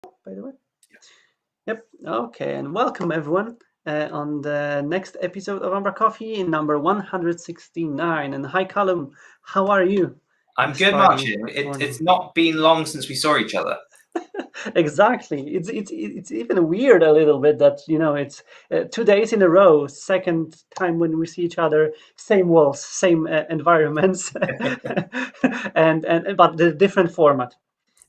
by the way? Yep. Okay, and welcome everyone on the next episode of umbraCoffee, number 169. And hi, Callum. How are you? I'm good, Marcin. It's not been long since we saw each other. Exactly. It's even weird a little bit that it's 2 days in a row, second time when we see each other, same walls, same environments, and but the different format.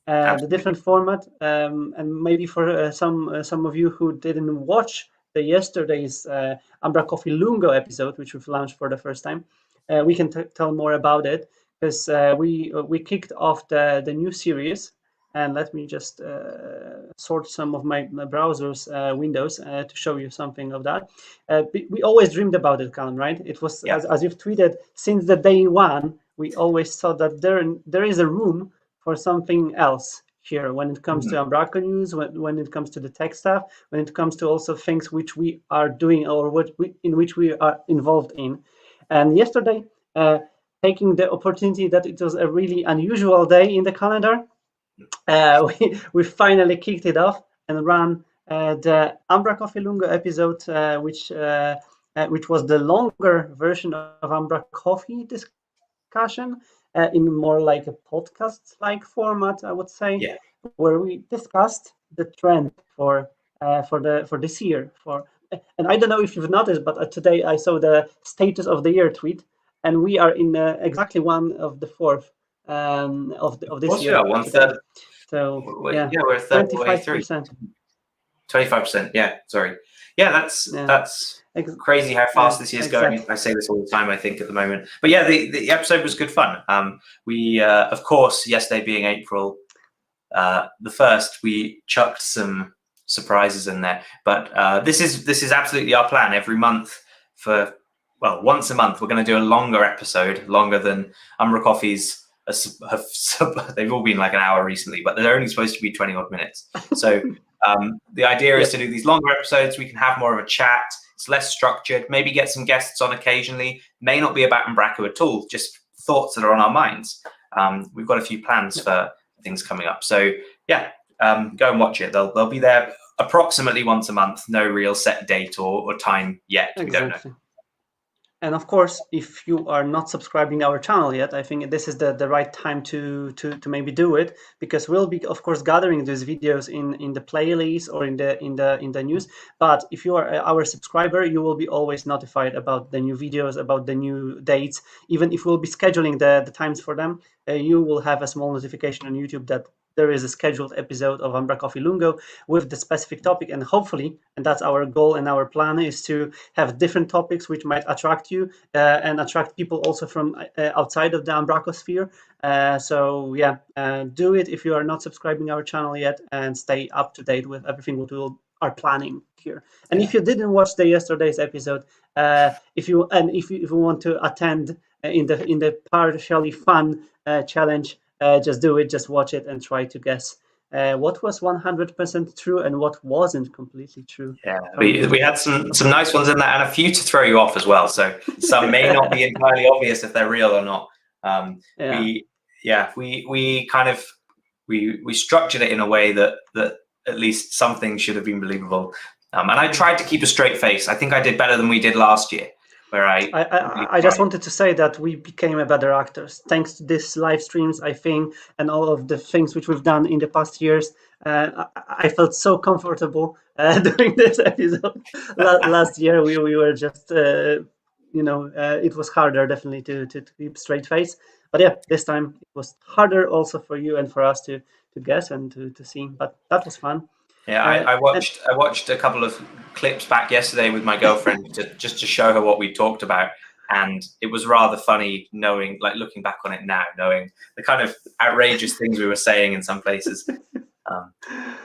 The different format, and maybe for some of you who didn't watch the yesterday's umbraCoffee Lungo episode, which we've launched for the first time, we can tell more about it because we kicked off the new series. And let me just sort some of my browser's windows to show you something of that. We always dreamed about it, Callum, right? It was, as you've tweeted, since the day one, we always thought that there is a room for something else here when it comes to Umbraco news, when it comes to the tech stuff, when it comes to also things which we are doing or in which we are involved in. And yesterday, taking the opportunity that it was a really unusual day in the calendar, we finally kicked it off and ran the umbraCoffee Lungo episode, which was the longer version of umbraCoffee discussion in more like a podcast-like format, I would say, where we discussed the trend for this year. And I don't know if you've noticed, but today I saw the status of the year tweet, and we are in exactly one of the fourth of this year. 1/3. So we're 25%. 25%. Yeah, sorry. Yeah, that's crazy how fast this year's going. I say this all the time, I think, at the moment. But yeah, the episode was good fun. We of course, yesterday being April the 1st, we chucked some surprises in there. But this is absolutely our plan. Every month once a month, we're going to do a longer episode, longer than umbraCoffee's. They've all been like an hour recently, but they're only supposed to be 20 odd minutes. So the idea is to do these longer episodes. We can have more of a chat. It's less structured. Maybe get some guests on occasionally. May not be about Umbraco at all. Just thoughts that are on our minds. We've got a few plans for things coming up. So yeah, go and watch it. They'll be there approximately once a month. No real set date or time yet. We don't know. And of course, if you are not subscribing our channel yet, I think this is the right time to maybe do it, because we'll be, of course, gathering these videos in the playlist or in the news. But if you are our subscriber, you will be always notified about the new videos, about the new dates. Even if we'll be scheduling the times for them, you will have a small notification on YouTube that there is a scheduled episode of umbraCoffee Lungo with the specific topic, and hopefully, and that's our goal and our plan, is to have different topics which might attract you and attract people also from outside of the Umbraco sphere. So yeah, do it if you are not subscribing our channel yet, and stay up to date with everything what we are planning here. And if you didn't watch yesterday's episode, if you want to attend in the partially fun challenge, just do it, just watch it and try to guess what was 100% true and what wasn't completely true. Yeah, we had some nice ones in there, and a few to throw you off as well. So some may not be entirely obvious if they're real or not. We kind of we structured it in a way that at least something should have been believable. And I tried to keep a straight face. I think I did better than we did last year. Where I just wanted to say that we became a better actors thanks to this live streams, I think, and all of the things which we've done in the past years. I felt so comfortable doing this episode. Last year we were just it was harder definitely to keep straight face, but yeah, this time it was harder also for you and for us to guess and to see, but that was fun. Yeah, I watched a couple of clips back yesterday with my girlfriend just to show her what we talked about, and it was rather funny looking back on it now, knowing the kind of outrageous things we were saying in some places. But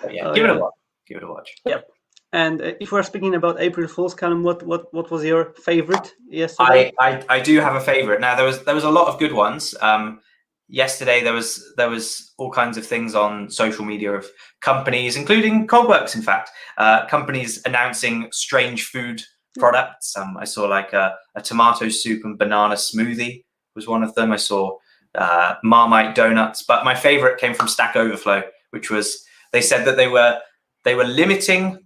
yeah, give it a watch. Give it a watch. Yep. And if we're speaking about April Fools, Callum, what was your favorite yesterday? I do have a favorite. Now there was a lot of good ones. Yesterday there was all kinds of things on social media of companies, including Cogworks, in fact, companies announcing strange food products. I saw like a tomato soup and banana smoothie was one of them. I saw Marmite donuts, but my favorite came from Stack Overflow, which was They said that they were limiting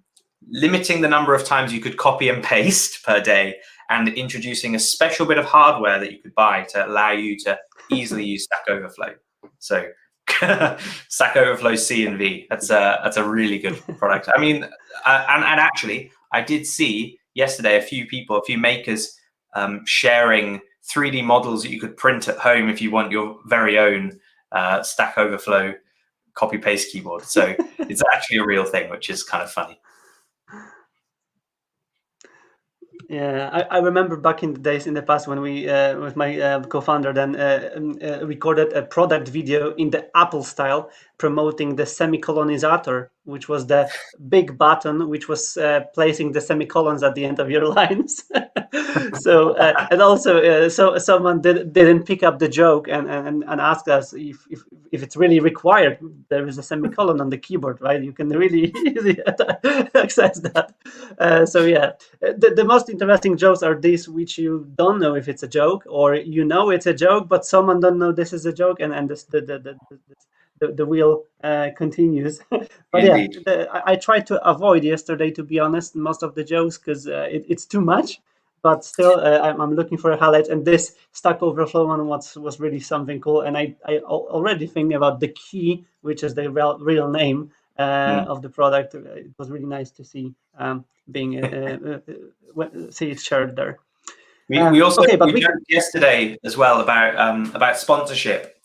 the number of times you could copy and paste per day, and introducing a special bit of hardware that you could buy to allow you to easily use Stack Overflow. So Stack Overflow C and V. That's a really good product. I mean, and actually, I did see yesterday a few makers sharing 3D models that you could print at home if you want your very own Stack Overflow copy paste keyboard. So it's actually a real thing, which is kind of funny. Yeah, I remember back in the days in the past when we, with my co-founder, then recorded a product video in the Apple style promoting the semicolonizator, which was the big button which was placing the semicolons at the end of your lines. So and also so someone didn't pick up the joke and asked us if it's really required. There is a semicolon on the keyboard, right? You can really easily access that. So yeah, the most interesting jokes are these which you don't know if it's a joke, or you know it's a joke, but someone don't know this is a joke, and this, the wheel continues. But Indeed. yeah, I tried to avoid yesterday, to be honest, most of the jokes, because it's too much. But still, I'm looking for a highlight, and this Stack Overflow one was really something cool. And I already think about the key, which is the real name of the product. It was really nice to see see it shared there. We also joked yesterday as well about sponsorship,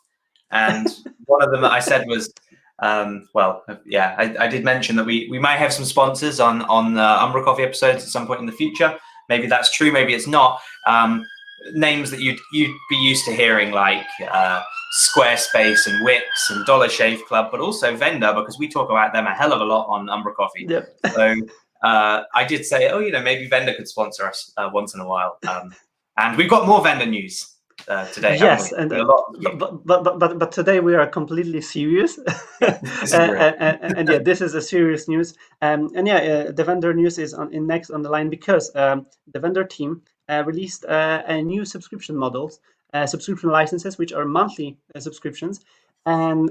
and one of them that I said was, I did mention that we might have some sponsors on umbraCoffee episodes at some point in the future. Maybe that's true, maybe it's not. Names that you'd be used to hearing, like Squarespace and Wix and Dollar Shave Club, but also vendor, because we talk about them a hell of a lot on umbraCoffee. Yep. So I did say, maybe vendor could sponsor us once in a while. And we've got more vendor news today. Yes, and but today we are completely serious. And yeah, this is a serious news. The vendor news is next on the line, because the vendor team released a new subscription models, subscription licenses, which are monthly subscriptions. And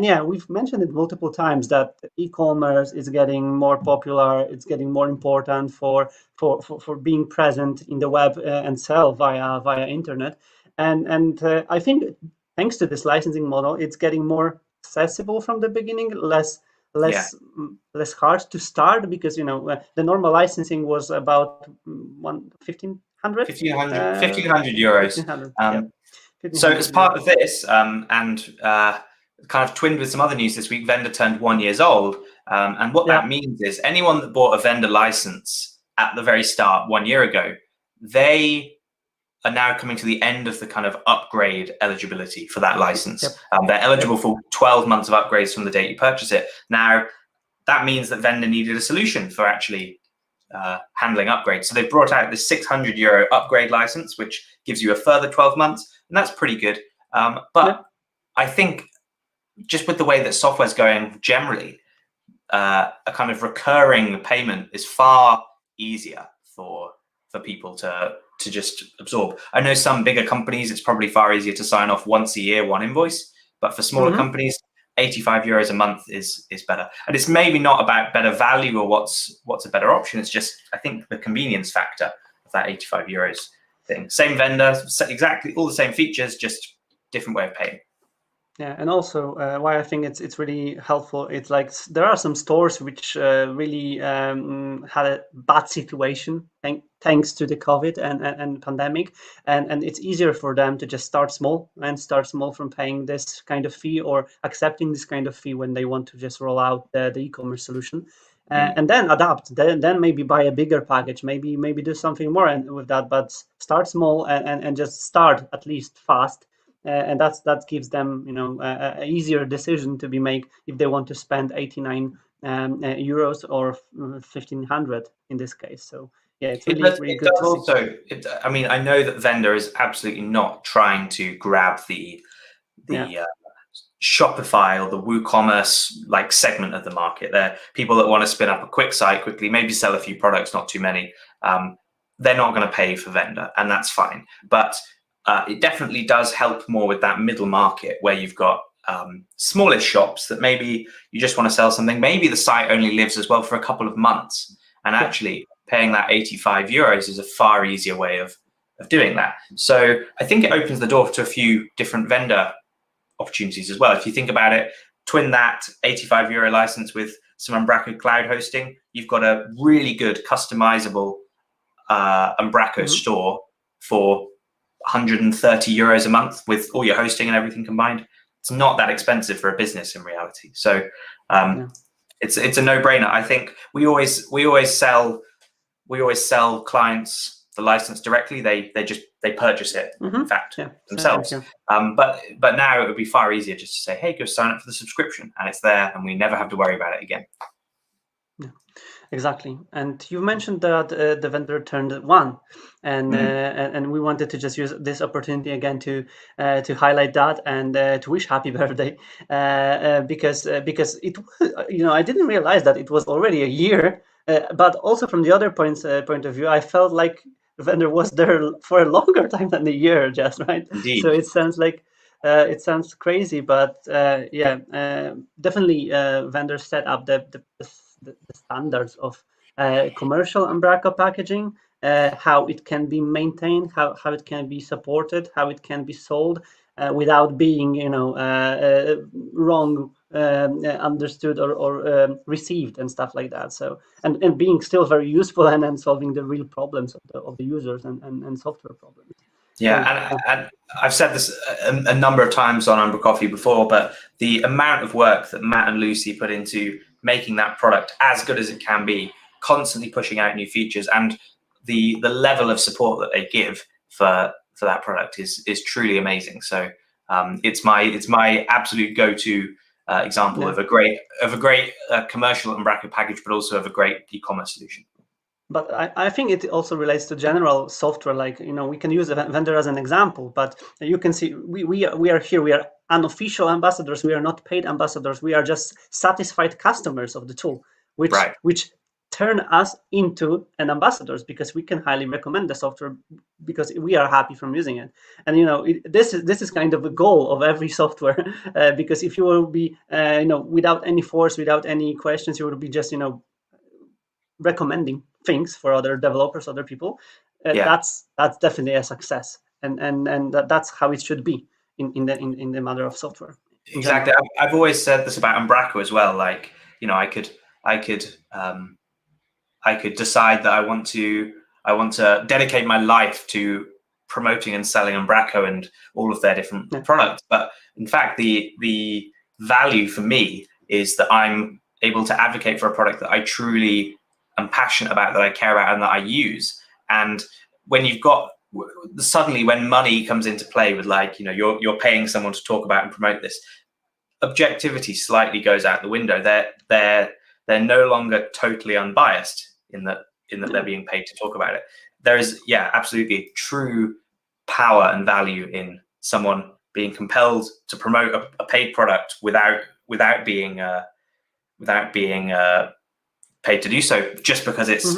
yeah, we've mentioned it multiple times that e-commerce is getting more popular. It's getting more important for being present in the web and sell via internet. And I think thanks to this licensing model, it's getting more accessible from the beginning, less hard to start, because the normal licensing was about 1,500 euros. 1,500. So as part of this, and kind of twinned with some other news this week, Vendor turned 1 year old. And what that means is anyone that bought a vendor license at the very start 1 year ago, they are now coming to the end of the kind of upgrade eligibility for that license. Yep. They're eligible for 12 months of upgrades from the date you purchase it. Now, that means that vendor needed a solution for actually handling upgrades. So they brought out this 600 euro upgrade license, which gives you a further 12 months. And that's pretty good. But I think just with the way that software's going generally, a kind of recurring payment is far easier for people to just absorb. I know some bigger companies, it's probably far easier to sign off once a year, one invoice. But for smaller companies, 85 euros a month is better. And it's maybe not about better value or what's a better option. It's just, I think, the convenience factor of that 85 euros thing. Same vendor, exactly all the same features, just different way of paying. Yeah, and also why I think it's really helpful. It's like there are some stores which really had a bad situation thanks to the COVID and pandemic, and it's easier for them to just start small from paying this kind of fee or accepting this kind of fee when they want to just roll out the e-commerce solution. And then adapt, then maybe buy a bigger package, maybe do something more with that, but start small and just start at least fast. And that gives them, a easier decision to be made if they want to spend 89 euros or 1,500 in this case. So yeah, it's really good. I mean, I know that vendor is absolutely not trying to grab the Shopify or the WooCommerce like segment of the market. They're people that want to spin up a quick site quickly, maybe sell a few products, not too many. They're not going to pay for vendor, and that's fine. But it definitely does help more with that middle market where you've got smallish shops that maybe you just want to sell something. Maybe the site only lives as well for a couple of months, and actually paying that €85 is a far easier way of doing that. So I think it opens the door to a few different vendor opportunities as well. If you think about it, twin that €85 license with some Umbraco cloud hosting, you've got a really good customizable Umbraco store for €130 a month with all your hosting and everything combined. It's not that expensive for a business in reality. So it's a no-brainer. I think we always sell clients the license directly. They purchase it, in fact, themselves. But now it would be far easier just to say, hey, go sign up for the subscription, and it's there, and we never have to worry about it again. Yeah, exactly. And you mentioned that the vendor turned one, and we wanted to just use this opportunity again to highlight that and to wish happy birthday, because it, I didn't realize that it was already a year. But also from the other point of view, I felt like the vendor was there for a longer time than a year, just right. Indeed. So it sounds like it sounds crazy, but definitely vendors set up the standards of commercial Umbraco packaging, how it can be maintained, how it can be supported, how it can be sold without being wrong understood or received and stuff like that. So and being still very useful and solving the real problems of the users and software problems. Yeah, and I've said this a number of times on umbraCoffee before, but the amount of work that Matt and Lucy put into making that product as good as it can be, constantly pushing out new features, and the level of support that they give for that product is truly amazing. So it's my absolute go-to example of a great commercial Umbraco package, but also of a great e-commerce solution. But I think it also relates to general software. Like, we can use a vendor as an example, but you can see we are here. We are unofficial ambassadors. We are not paid ambassadors. We are just satisfied customers of the tool, which turn us into an ambassadors, because we can highly recommend the software because we are happy from using it. And this is kind of the goal of every software, because if you will be without any force, without any questions, you will be just recommending things for other developers, other people. That's definitely a success, and that's how it should be in the matter of software. Exactly. I've always said this about Umbraco as well. Like, I could decide that I want to dedicate my life to promoting and selling Umbraco and all of their different products. But in fact, the value for me is that I'm able to advocate for a product that I truly am passionate about, that I care about, and that I use. And when you've got suddenly, when money comes into play with, like, you're paying someone to talk about and promote this, objectivity slightly goes out the window. They're no longer totally unbiased in that they're being paid to talk about it. There is absolutely true power and value in someone being compelled to promote a paid product without being paid to do so, just because it's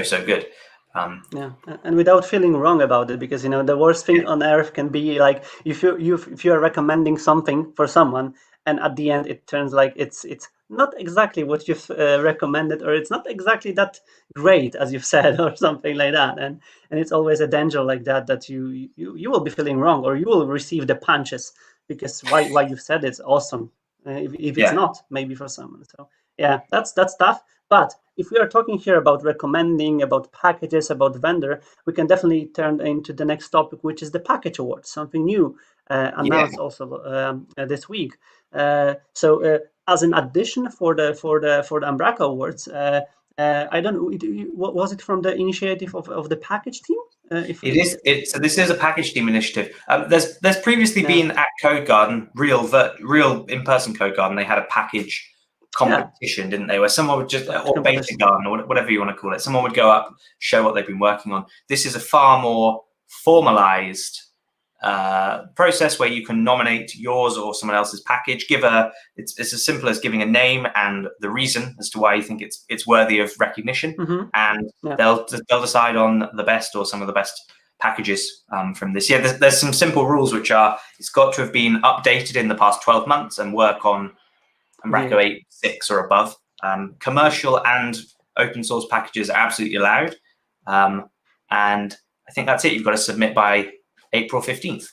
so good. And without feeling wrong about it, because the worst thing on earth can be like if you are recommending something for someone, and at the end it turns like it's not exactly what you've recommended, or it's not exactly that great as you've said, or something like that. And it's always a danger like that you will be feeling wrong, or you will receive the punches because why you've said it's awesome if it's not, maybe for someone. So that's tough. But if we are talking here about recommending, about packages, about vendor, we can definitely turn into the next topic, which is the Package Awards, something new announced also this week. So as an addition for the Umbraco Awards, I don't know, was it from the initiative of the package team? So this is a package team initiative. There's previously been at Code Garden, real in-person Code Garden, they had a package competition, didn't they, where someone would just, or beta garden, or whatever you want to call it, someone would go up, show what they've been working on. This is a far more formalized process where you can nominate yours or someone else's package. It's as simple as giving a name and the reason as to why you think it's worthy of recognition, and they'll decide on the best or some of the best packages from this year. There's some simple rules, which are it's got to have been updated in the past 12 months and work on Umbraco 8.6 or above. Commercial and open source packages are absolutely allowed. And I think that's it. You've got to submit by April 15th.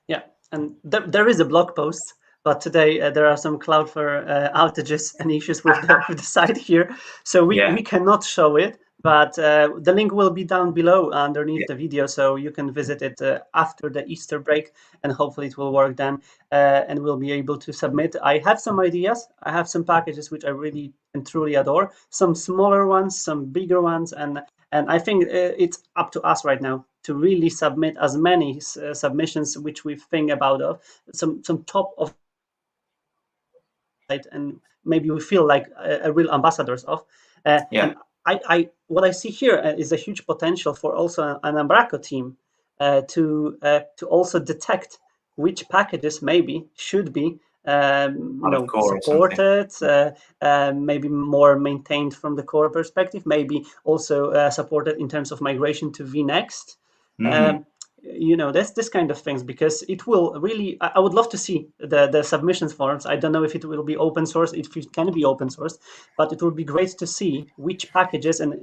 Yeah, and there is a blog post, but today there are some Cloudflare outages and issues with the site here, so we cannot show it. But the link will be down below underneath the video, so you can visit it after the Easter break, and hopefully it will work then, and we'll be able to submit. I have some ideas. I have some packages which I really and truly adore. Some smaller ones, some bigger ones, and I think it's up to us right now to really submit as many submissions which we think about some top of it, and maybe we feel like a real ambassadors of. And I what I see here is a huge potential for also an Umbraco team to also detect which packages maybe should be supported, maybe more maintained from the core perspective, maybe also supported in terms of migration to vNext. This kind of things, because it will really, I would love to see the submissions forms. I don't know if it will be open source, if it can be open source, but it would be great to see which packages and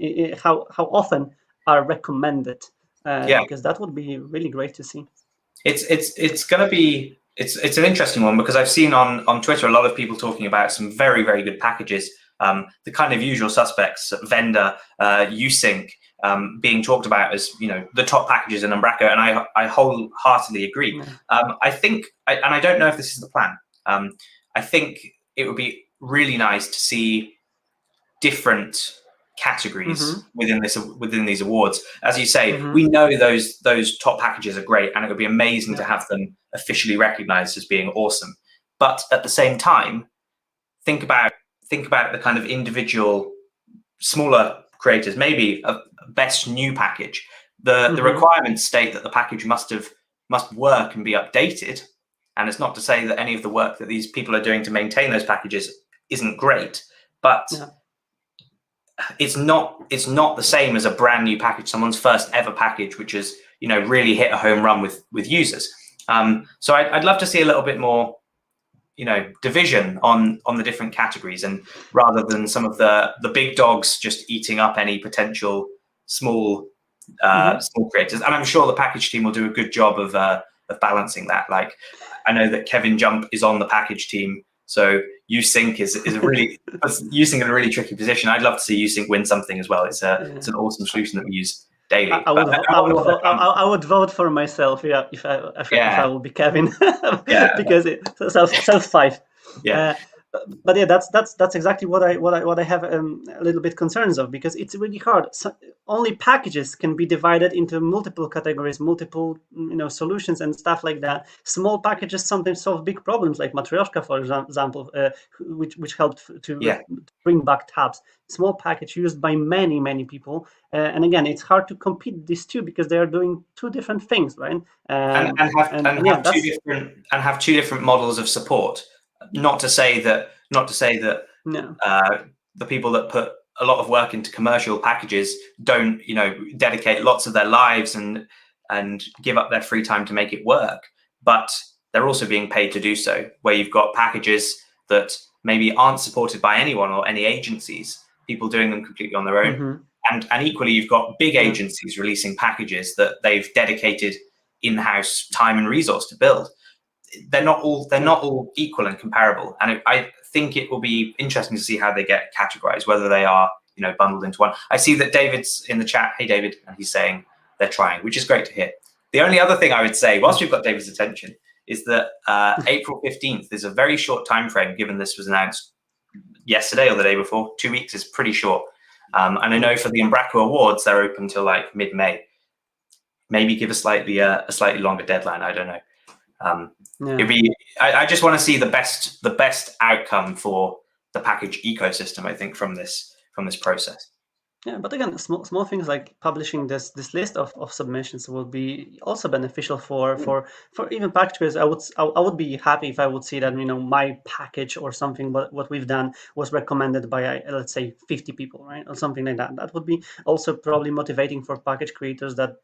how often are recommended, because that would be really great to see. It's going to be, it's an interesting one, because I've seen on Twitter a lot of people talking about some very, very good packages, the kind of usual suspects, Vendor, Usync, being talked about as the top packages in Umbraco, and I wholeheartedly agree. I think, and I don't know if this is the plan. I think it would be really nice to see different categories within these awards. As you say, we know those top packages are great, and it would be amazing to have them officially recognized as being awesome. But at the same time, think about the kind of individual smaller creators, maybe a best new package. The requirements state that the package must work and be updated, and it's not to say that any of the work that these people are doing to maintain those packages isn't great, but it's not the same as a brand new package, someone's first ever package, which has really hit a home run with users. So I'd love to see a little bit more division on the different categories, and rather than some of the big dogs just eating up any potential small creators. And I'm sure the package team will do a good job of balancing that. Like, I know that Kevin Jump is on the package team, so Usync is a really Usync in a really tricky position. I'd love to see Usync win something as well. It's an awesome solution that we use daily. I would vote for myself, if I will be Kevin, because it's self 5. But that's exactly what I have a little bit concerns of, because it's really hard. Only packages can be divided into multiple categories, multiple solutions and stuff like that. Small packages sometimes solve big problems, like Matryoshka, for example, which helped to bring back tabs. Small package used by many people, and again, it's hard to compete these two because they are doing two different things, right? And have two different models of support. Not to say that the people that put a lot of work into commercial packages don't dedicate lots of their lives and give up their free time to make it work, but they're also being paid to do so, where you've got packages that maybe aren't supported by anyone or any agencies, people doing them completely on their own. And equally, you've got big agencies releasing packages that they've dedicated in-house time and resource to build. They're not all equal and comparable, and I think it will be interesting to see how they get categorized, whether they are bundled into one. I see that David's in the chat. Hey David, and he's saying they're trying, which is great to hear. The only other thing I would say, whilst we've got David's attention, is that April 15th is a very short time frame, given this was announced yesterday or the day before. 2 weeks is pretty short, and I know for the Umbraco Awards they're open till like mid-May. Maybe give a slightly longer deadline. I don't know. I just want to see the best outcome for the package ecosystem, I think, from this process. Yeah, but again, small things like publishing this list of submissions will be also beneficial for even package creators. I would be happy if I would see that my package or something what we've done was recommended by let's say 50 people, right, or something like that. That would be also probably motivating for package creators that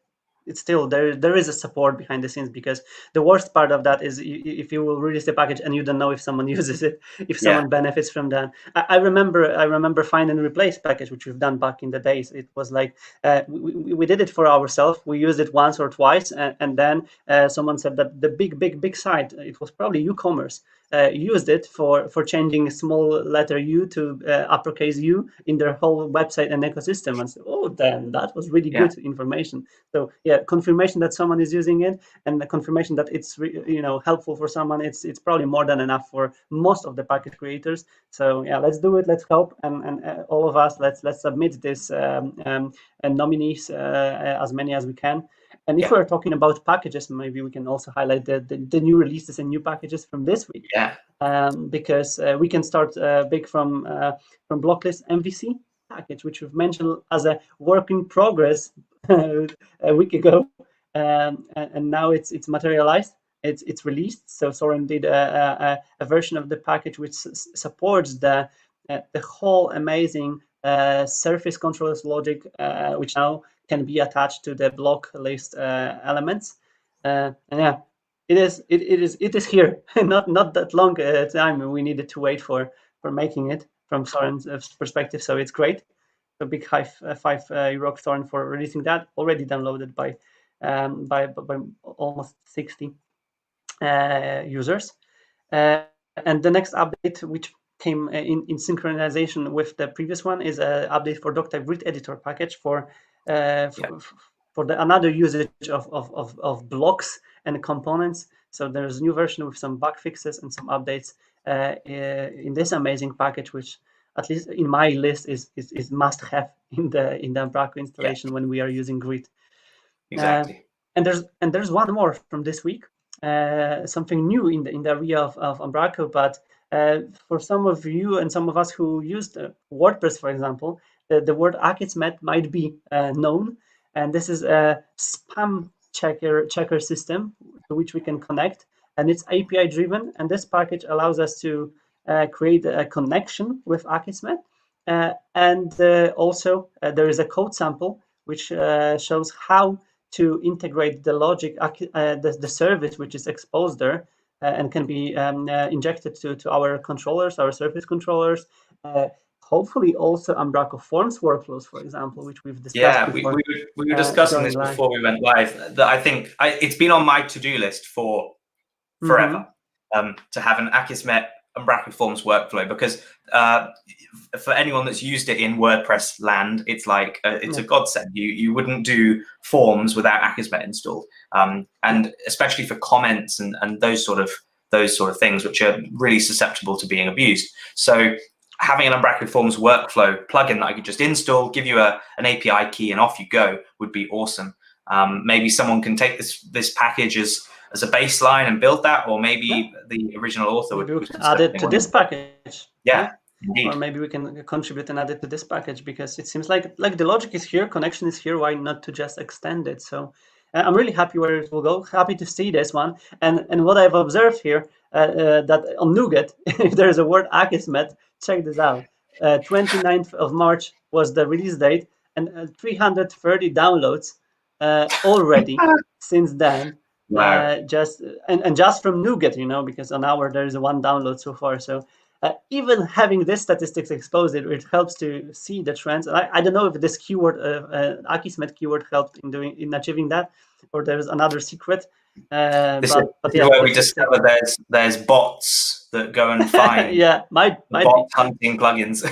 it's still there is a support behind the scenes, because the worst part of that is if you will release the package and you don't know if someone uses it, if someone benefits from that. I remember find and replace package, which we've done back in the days. It was like we did it for ourselves. We used it once or twice, and then someone said that the big site, it was probably e-commerce, used it for changing small letter U to uppercase U in their whole website and ecosystem. And so, oh, damn, that was really good information. So yeah, confirmation that someone is using it, and the confirmation that it's helpful for someone, it's probably more than enough for most of the package creators. So yeah, let's do it. Let's hope, and all of us, let's submit this nominees, as many as we can. And if we're talking about packages, maybe we can also highlight the new releases and new packages from this week. Because we can start big from Blocklist MVC package, which we've mentioned as a work in progress a week ago, and now it's materialized. It's released. So Soren did a version of the package which supports the whole amazing surface controllers logic, which now can be attached to the block list elements. And yeah, it is here. not that long time we needed to wait for making it from Soren's perspective. So it's great. A big €5 Soren for releasing that. Already downloaded by almost 60 users. And the next update, which came in synchronization with the previous one, is an update for Doctype Grid Editor package for another usage of blocks and components. So there's a new version with some bug fixes and some updates in this amazing package, which at least in my list is must have in the Umbraco installation when we are using Grid. Exactly. And there's one more from this week, something new in the area of Umbraco, but for some of you and some of us who used WordPress, for example, the word Akismet might be known, and this is a spam checker system to which we can connect, and it's API driven, and this package allows us to create a connection with Akismet, and also there is a code sample which shows how to integrate the logic, the service which is exposed there, and can be injected to our controllers, our service controllers. Hopefully also Umbraco Forms workflows, for example, which we've discussed before. We were discussing this before we went live. That I think it's been on my to-do list for forever, to have an Akismet Umbraco Forms workflow, because for anyone that's used it in WordPress land, it's like it's a godsend. You wouldn't do forms without Akismet installed, and especially for comments and those sort of things, which are really susceptible to being abused. So having an Umbraco Forms workflow plugin that I could just install, give you an API key, and off you go would be awesome. Maybe someone can take this package as a baseline and build that, or maybe the original author would add it to this package. Indeed. Or maybe we can contribute and add it to this package, because it seems like the logic is here, connection is here. Why not to just extend it? So I'm really happy where it will go. Happy to see this one. And what I've observed here, that on Nougat, if there is a word Akismet, check this out. 29th of March was the release date, and 330 downloads already since then. Wow. Just from Nougat, because on our there is one download so far. So even having this statistics exposed, it helps to see the trends. And I don't know if this keyword, Akismet keyword, helped in achieving that, or there's another secret. This is where we discover there's bots that go and find might bot hunting plugins.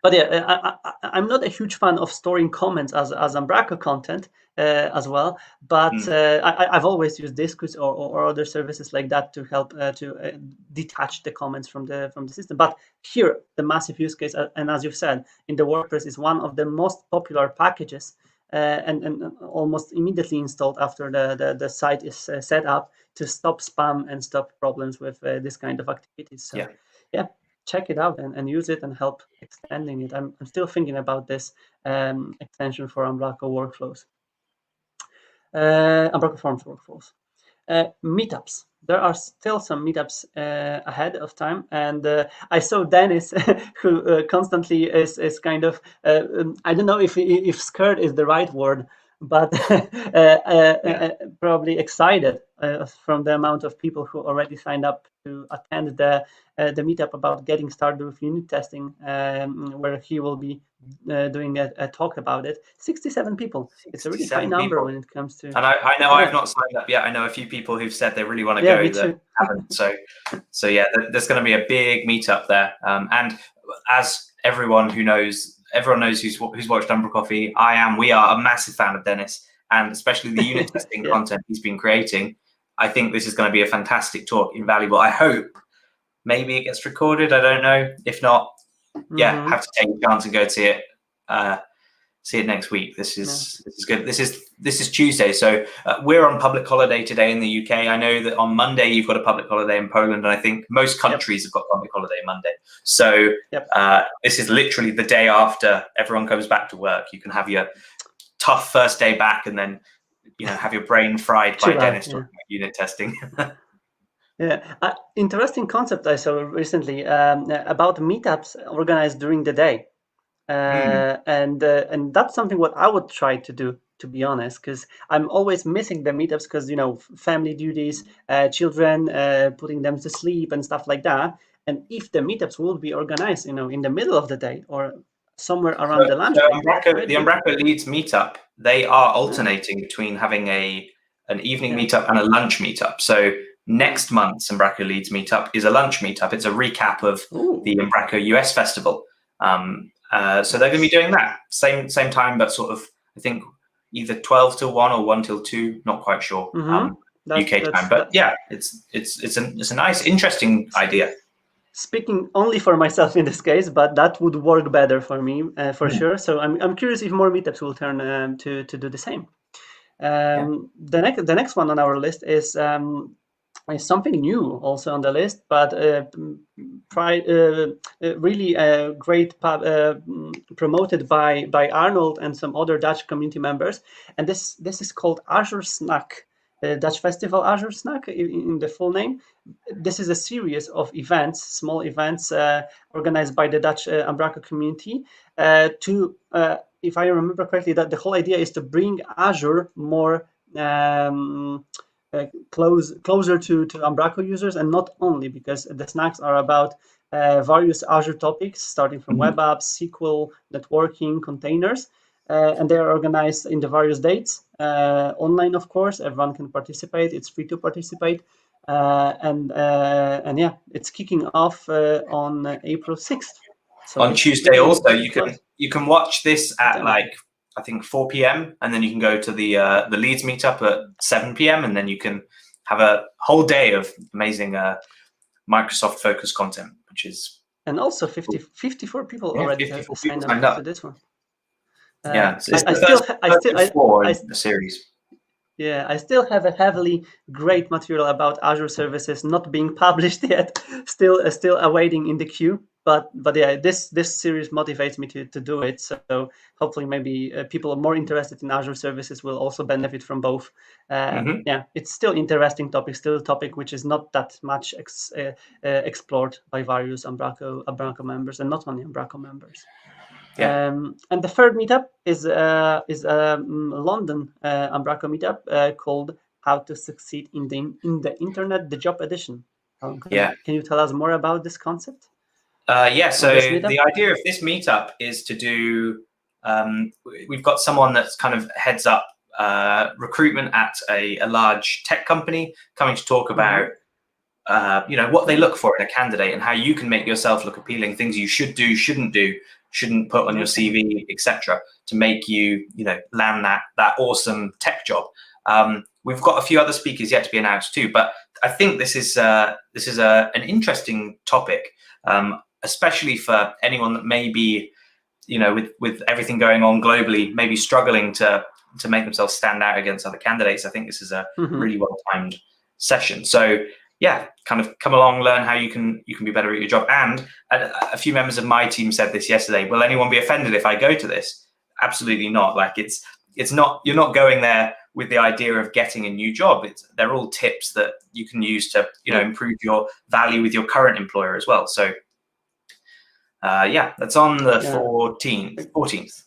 But yeah, I'm not a huge fan of storing comments as Umbraco content as well. But I've always used Discus or other services like that to help to detach the comments from the system. But here, the massive use case, and as you've said, in the WordPress is one of the most popular packages, and almost immediately installed after the site is set up, to stop spam and stop problems with this kind of activities. So yeah, check it out and use it and help extending it. I'm still thinking about this extension for Umbraco workflows, Umbraco Forms workflows. Meetups. There are still some meetups ahead of time, and I saw Dennis, who constantly is kind of I don't know if scared is the right word, but probably excited from the amount of people who already signed up to attend the meetup about getting started with unit testing, where he will be doing a talk about it. 67 people. It's a really high number when it comes to. And I know I've not signed up yet. I know a few people who've said they really want to go that haven't. So yeah, there's going to be a big meetup there. And as everyone knows who's watched umbraCoffee, we are a massive fan of Dennis, and especially the unit testing content he's been creating. I think this is going to be a fantastic talk, invaluable. I hope maybe it gets recorded. I don't know. If not, have to take a chance and go see it. See it next week. This is good. This is Tuesday, so we're on public holiday today in the UK. I know that on Monday you've got a public holiday in Poland, and I think most countries have got public holiday Monday. So this is literally the day after everyone comes back to work. You can have your tough first day back, and then have your brain fried by Dennis talking about unit testing. Interesting concept I saw recently about meetups organized during the day. And that's something what I would try to do, to be honest, because I'm always missing the meetups because family duties, children, putting them to sleep and stuff like that. And if the meetups will be organized, in the middle of the day or somewhere around the lunch break. The Umbraco Leeds meetup, they are alternating between having an evening meetup and a lunch meetup. So next month's Umbraco Leeds meetup is a lunch meetup. It's a recap of the Umbraco US Festival. So they're going to be doing that same time, but sort of, I think, either 12 till 1 or 1 till 2. Not quite sure UK time, but it's a nice, interesting idea. Speaking only for myself in this case, but that would work better for me for sure. So I'm curious if more meetups will turn to do the same. The next one on our list is something new also on the list, but really great promoted by Arnold and some other Dutch community members. And this is called Azure Snack, Dutch Festival Azure Snack in the full name. This is a series of events, small events organized by the Dutch Umbraco community to, if I remember correctly, that the whole idea is to bring Azure more closer to Umbraco users, and not only because the snacks are about various Azure topics, starting from web apps, SQL, networking, containers, and they are organized in the various dates, online, of course. Everyone can participate. It's free to participate, and it's kicking off on April 6th. So on Tuesday, also you can watch this at I think 4 p.m. and then you can go to the Leeds meetup at 7 p.m. and then you can have a whole day of amazing Microsoft focused content, which is. And also 54 people already have signed up to this one. The series. Yeah, I still have a heavily great material about Azure services not being published yet, still awaiting in the queue. But yeah, this series motivates me to do it. So hopefully, maybe people more interested in Azure services will also benefit from both. Yeah, it's still interesting topic, still a topic which is not that much explored by various Umbraco members, and not only Umbraco members. And the third meetup is London Umbraco meetup called "How to Succeed in the Internet: The Job Edition." Can you tell us more about this concept? So the idea of this meetup is to do. We've got someone that's kind of heads up recruitment at a large tech company coming to talk about what they look for in a candidate and how you can make yourself look appealing, things you should do, shouldn't put on your CV, etc., to make you land that awesome tech job. We've got a few other speakers yet to be announced too, but I think this is an interesting topic, especially for anyone that may be, with everything going on globally, maybe struggling to make themselves stand out against other candidates. I think this is a really well-timed session. So yeah, kind of come along, learn how you can be better at your job. And a few members of my team said this yesterday. Will anyone be offended if I go to this? Absolutely not. Like it's not, you're not going there with the idea of getting a new job. They're all tips that you can use to improve your value with your current employer as well. So that's on the 14th.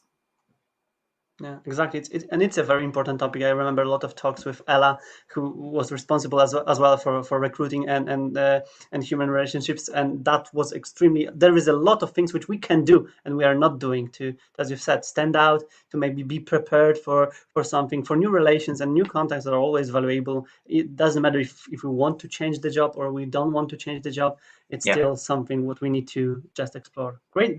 Yeah, exactly. It's a very important topic. I remember a lot of talks with Ella, who was responsible as well for recruiting and human relationships, and that was extremely. There is a lot of things which we can do and we are not doing to, as you've said, stand out, to maybe be prepared for something, for new relations and new contacts that are always valuable. It doesn't matter if we want to change the job or we don't want to change the job. It's still something what we need to just explore. Great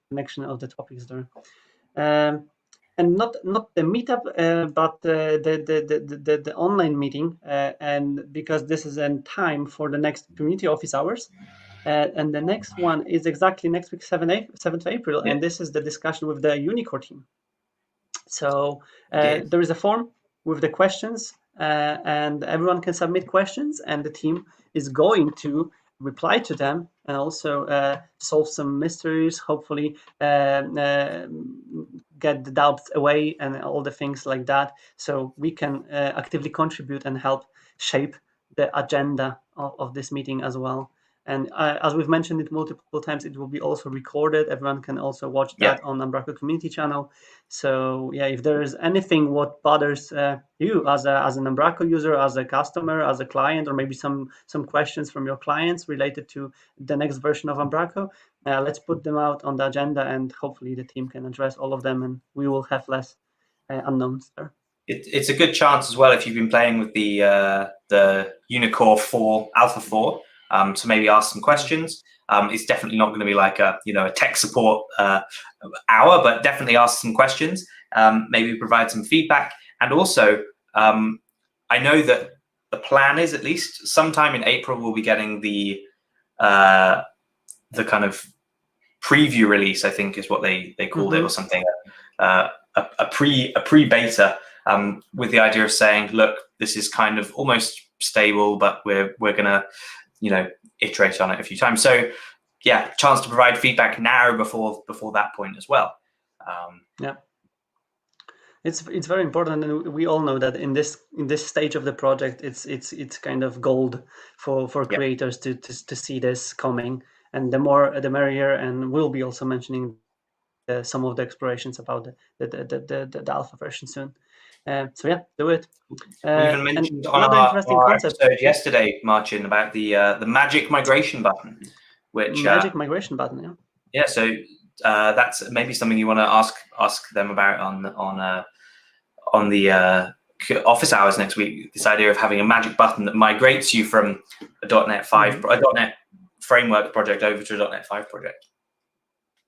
connection of the topics there. And not the meetup, but the online meeting, and because this is in time for the next community office hours, and the next one is exactly next week, 7th April, and this is the discussion with the Unicore team. So there is a form with the questions, and everyone can submit questions, and the team is going to reply to them and also solve some mysteries, hopefully get the doubts away and all the things like that, so we can actively contribute and help shape the agenda of this meeting as well. And as we've mentioned it multiple times, it will be also recorded. Everyone can also watch that on Umbraco community channel. So yeah, if there is anything what bothers you as an Umbraco user, as a customer, as a client, or maybe some questions from your clients related to the next version of Umbraco, let's put them out on the agenda, and hopefully the team can address all of them, and we will have less unknowns there. It's a good chance as well if you've been playing with the Unicore 4 Alpha 4. To maybe ask some questions. It's definitely not going to be like a tech support hour, but definitely ask some questions. Maybe provide some feedback, and also I know that the plan is at least sometime in April we'll be getting the kind of preview release. I think is what they called it, or something. A pre beta with the idea of saying, look, this is kind of almost stable, but we're gonna iterate on it a few times. So yeah, chance to provide feedback now before that point as well. Yeah, it's very important, and we all know that in this stage of the project, it's kind of gold for creators to see this coming, and the more the merrier. And we'll be also mentioning some of the explorations about the alpha version soon. So yeah, do it. We even mentioned on our episode yesterday, Marcin, about the magic migration button, which magic migration button. Yeah. So that's maybe something you want to ask them about on the office hours next week. This idea of having a magic button that migrates you from a .NET 5, a .NET framework project over to a .NET 5 project.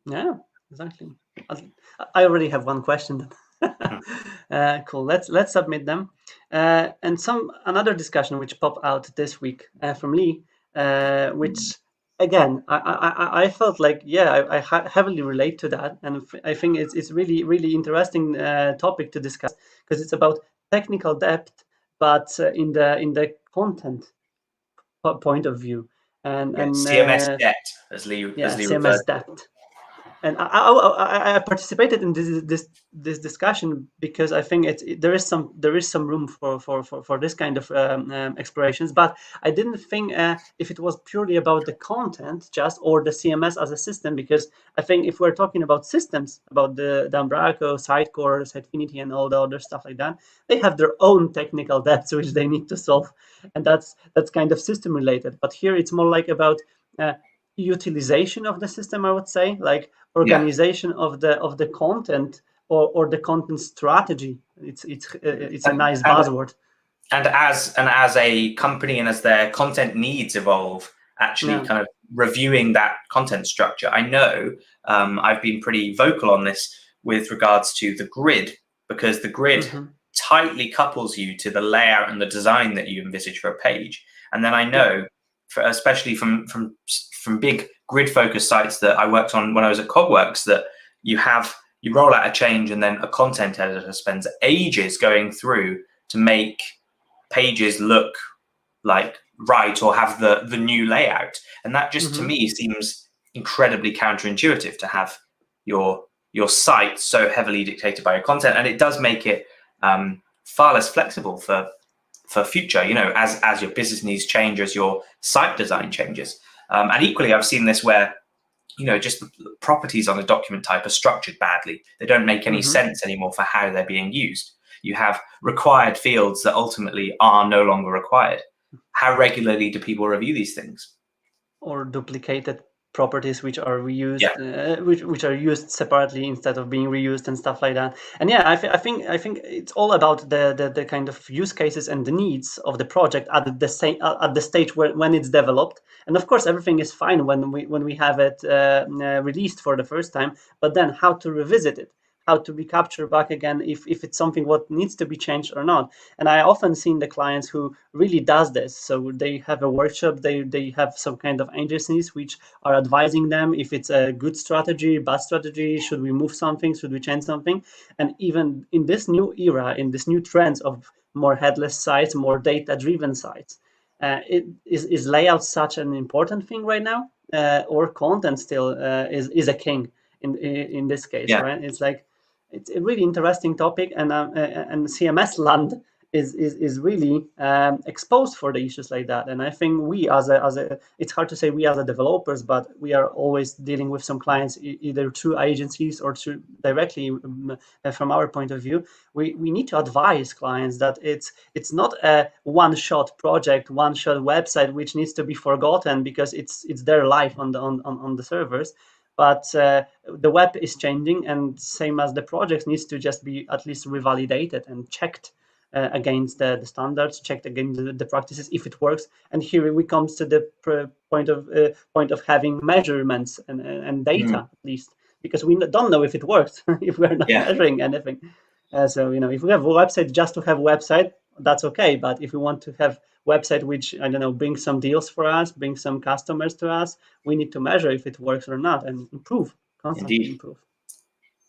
Yeah, exactly. I already have one question. Cool. Let's submit them. And another discussion which popped out this week from Lee, which again I felt like I heavily relate to that, and I think it's really interesting topic to discuss, because it's about technical depth, but in the content point of view, and CMS depth, as Lee CMS depth. And I participated in this discussion because I think there is some room for this kind of explorations, but I didn't think if it was purely about the content or the CMS as a system, because I think if we're talking about systems, about the Umbraco, Sitecore, Sitefinity, and all the other stuff like that, they have their own technical depths which they need to solve, and that's kind of system related. But here it's more like about utilization of the system, I would say, like organization of the content or the content strategy. It's a nice buzzword. And as a company, and as their content needs evolve, actually kind of reviewing that content structure. I know I've been pretty vocal on this with regards to the grid, because the grid tightly couples you to the layout and the design that you envisage for a page. And then I know, especially from big grid focused sites that I worked on when I was at Cogworks, that you roll out a change and then a content editor spends ages going through to make pages look like right or have the new layout. And that just to me seems incredibly counterintuitive, to have your site so heavily dictated by your content. And it does make it far less flexible for future, as your business needs change, as your site design changes. And equally, I've seen this where just the properties on a document type are structured badly. They don't make any sense anymore for how they're being used. You have required fields that ultimately are no longer required. How regularly do people review these things? Or duplicated properties which are reused, which are used separately instead of being reused and stuff like that. And yeah, I think it's all about the kind of use cases and the needs of the project at the stage when it's developed. And of course, everything is fine when we have it released for the first time. But then, how to revisit it? How to be captured back again if it's something what needs to be changed or not. And I often seen the clients who really does this. So they have a workshop, they have some kind of agencies which are advising them if it's a good strategy, bad strategy, should we move something, should we change something. And even in this new era, in this new trends of more headless sites, more data-driven sites, is layout such an important thing right now, or content still is a king in this case, right? It's like, it's a really interesting topic, and CMS land is really exposed for the issues like that. And I think we as a it's hard to say we as a developers, but we are always dealing with some clients either through agencies or through directly from our point of view. We need to advise clients that it's not a one-shot project, one-shot website which needs to be forgotten because it's there live on the servers. But the web is changing, and same as the project needs to just be at least revalidated and checked against the standards, checked against the practices if it works. And here we comes to the point of having measurements and data at least, because we don't know if it works if we're not measuring anything. So if we have a website just to have a website, that's okay. But if we want to have website which, I don't know, brings some deals for us, brings some customers to us, we need to measure if it works or not and improve, constantly improve.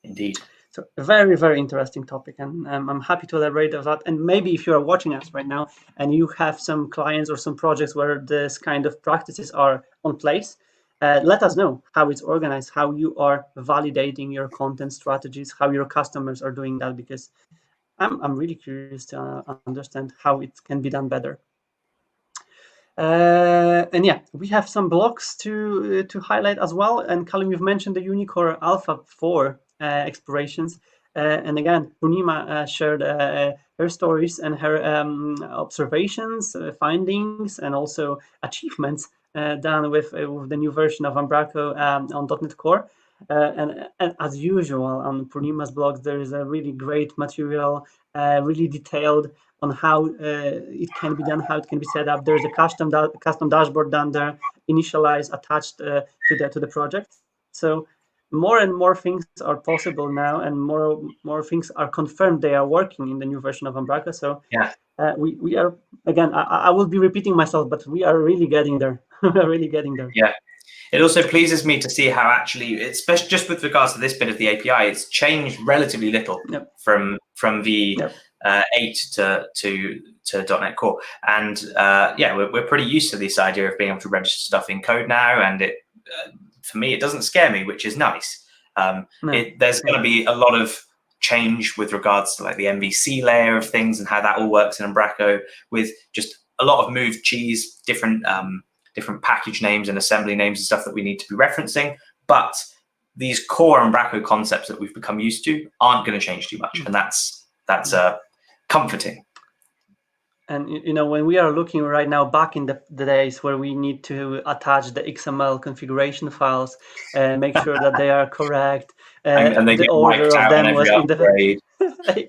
Indeed. So a very, very interesting topic, and I'm happy to elaborate on that. And maybe if you are watching us right now and you have some clients or some projects where this kind of practices are on place, let us know how it's organized, how you are validating your content strategies, how your customers are doing that, because I'm really curious to understand how it can be done better. And yeah, we have some blocks to highlight as well. And Callum, you've mentioned the Unicore Alpha 4 explorations. And again, Purnima shared her stories and her observations, findings, and also achievements done with the new version of Umbraco on .NET Core. And as usual on Purnima's blog, there is a really great material, really detailed on how it can be done, how it can be set up. There's a custom dashboard down there, initialized, attached to the project. So more and more things are possible now, and more things are confirmed they are working in the new version of Umbraco. So we are, again, I will be repeating myself, but we are really getting there. We are really getting there. Yeah. It also pleases me to see how actually, especially just with regards to this bit of the API, it's changed relatively little from V8 to .NET Core. And we're pretty used to this idea of being able to register stuff in code now. And it, for me, it doesn't scare me, which is nice. There's going to be a lot of change with regards to like the MVC layer of things and how that all works in Umbraco, with just a lot of moved cheese, different package names and assembly names and stuff that we need to be referencing. But these core Umbraco concepts that we've become used to aren't going to change too much. And that's comforting. And when we are looking right now back in the days where we need to attach the XML configuration files, make sure that they are correct, and the order of them was in the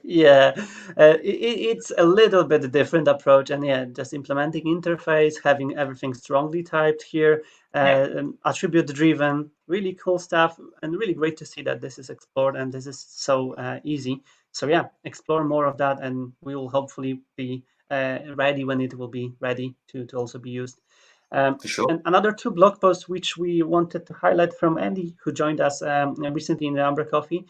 it's a little bit different approach. And just implementing interface, having everything strongly typed here, attribute driven, really cool stuff, and really great to see that this is explored and this is so easy. So explore more of that, and we will hopefully be ready when it will be ready to also be used. For sure. And another 2 blog posts which we wanted to highlight from Andy, who joined us recently in the umbraCoffee.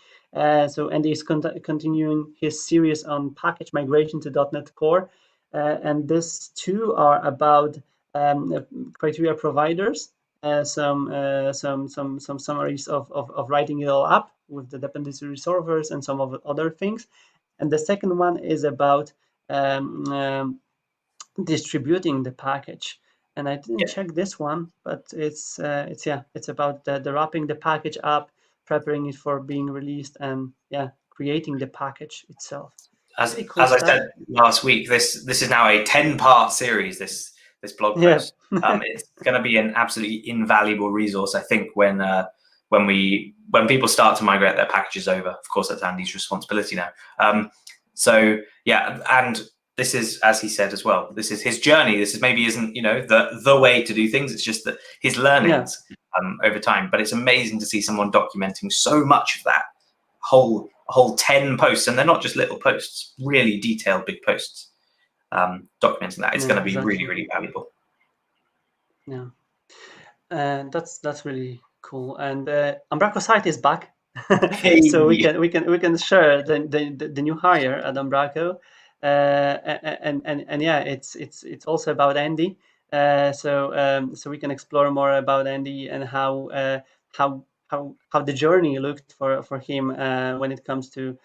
So Andy is continuing his series on package migration to .NET Core, and these 2 are about criteria providers, some summaries of writing it all up with the dependency resolvers and some of other things. And the second one is about distributing the package. and I didn't check this one, but it's about the wrapping the package up, preparing it for being released, and creating the package itself. As I said last week, this is now a 10-part series. This blog post. It's going to be an absolutely invaluable resource, I think, when people start to migrate their packages over. Of course, that's Andy's responsibility now. And this is, as he said as well, this is his journey. This is maybe isn't the way to do things. It's just that his learnings over time. But it's amazing to see someone documenting so much of that whole 10 posts, and they're not just little posts, really detailed big posts. Documenting that, it's going to be really, really valuable. Yeah, and that's really cool. And Umbraco site is back, so we can share the new hire at Umbraco, and it's also about Andy. So we can explore more about Andy and how the journey looked for him when it comes to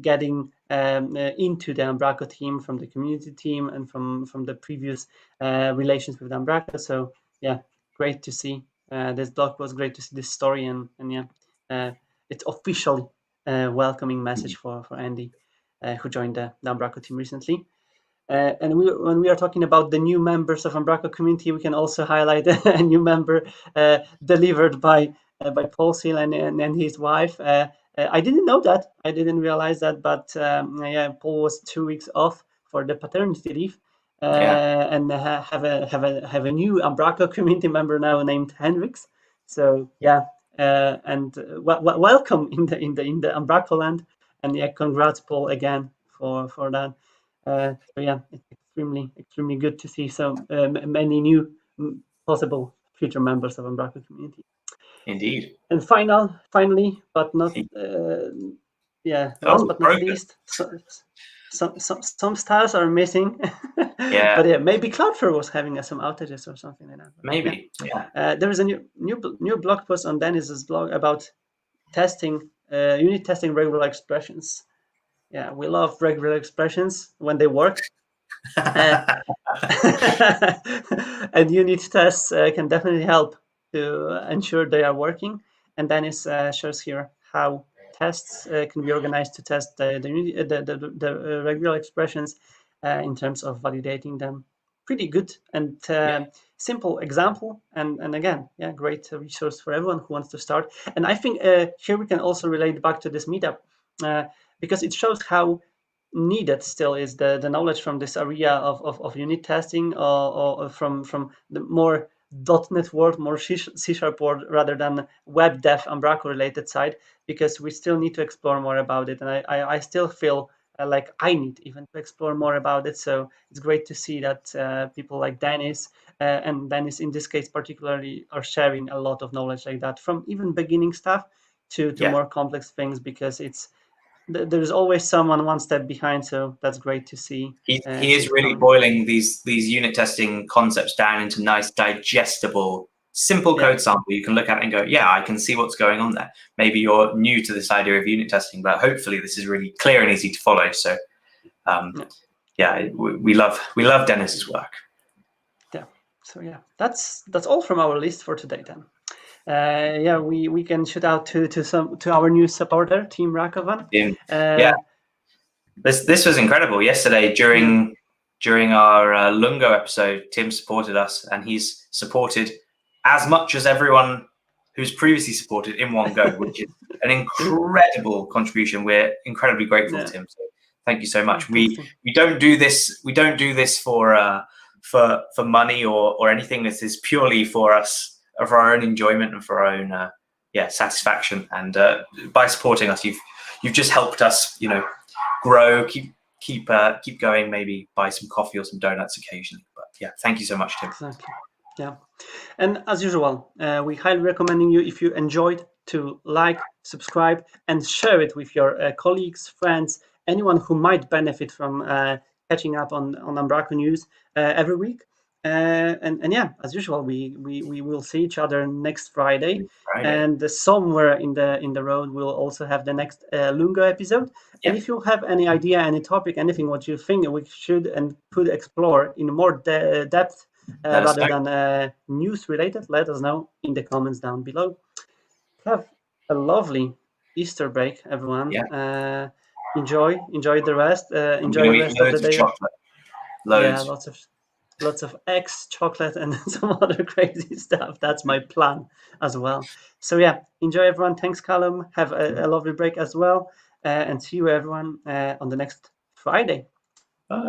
getting into the Umbraco team from the community team and from the previous relations with Umbraco. So great to see this blog post. Great to see this story, and it's officially a welcoming message for Andy, who joined the Umbraco team recently. And when we are talking about the new members of Umbraco community, we can also highlight a new member delivered by Paul Seal and his wife. I didn't know that. I didn't realize that. But Paul was 2 weeks off for the paternity leave, and have a new Umbraco community member now named Hendrix. So and welcome in the Umbraco land, and congrats Paul again for that. It's extremely good to see so many new possible future members of Umbraco community. Indeed. And finally, but not last but not least, some stars are missing. But maybe Cloudflare was having some outages or something like that. Maybe. There is a new blog post on Dennis's blog about testing unit testing regular expressions. Yeah, we love regular expressions when they work. And unit tests can definitely help to ensure they are working. And Dennis shows here how tests can be organized to test the regular expressions in terms of validating them. Pretty good and simple example. And again, great resource for everyone who wants to start. And I think here we can also relate back to this meetup. Because it shows how needed still is the knowledge from this area of unit testing or from the more .NET world, more C# world, rather than web dev Umbraco related side, because we still need to explore more about it. And I still feel like I need even to explore more about it. So it's great to see that people like Dennis, and Dennis in this case particularly, are sharing a lot of knowledge like that, from even beginning stuff to more complex things, because there's always someone one step behind, so that's great to see. He is really boiling these unit testing concepts down into nice, digestible, simple code sample you can look at and go, I can see what's going on there. Maybe you're new to this idea of unit testing, but hopefully this is really clear and easy to follow. So we love Dennis's work. So that's all from our list for today then. We can shoot out to our new supporter, Team Rakovan. This was incredible. Yesterday during our Lungo episode, Tim supported us, and he's supported as much as everyone who's previously supported in one go, which is an incredible contribution. We're incredibly grateful, Tim. So thank you so much. We don't do this. We don't do this for money or anything. This is purely for us, for our own enjoyment and for our own satisfaction. And by supporting us, you've just helped us, grow, keep going. Maybe buy some coffee or some donuts occasionally. But thank you so much, Tim. Exactly. And as usual, we highly recommend you, if you enjoyed, to like, subscribe, and share it with your colleagues, friends, anyone who might benefit from catching up on Umbraco news every week. And as usual, we will see each other next Friday. And somewhere in the road we'll also have the next Lungo episode. And if you have any idea, any topic, anything what you think we should and could explore in more depth, rather than news related, let us know in the comments down below. Have a lovely Easter break, everyone. Yeah. Enjoy the rest. Enjoy the rest of the day. Chocolate. Loads. Yeah, lots of eggs, chocolate, and some other crazy stuff. That's my plan as well. So yeah, enjoy everyone. Thanks, Callum. Have a lovely break as well, and see you everyone on the next Friday. Bye.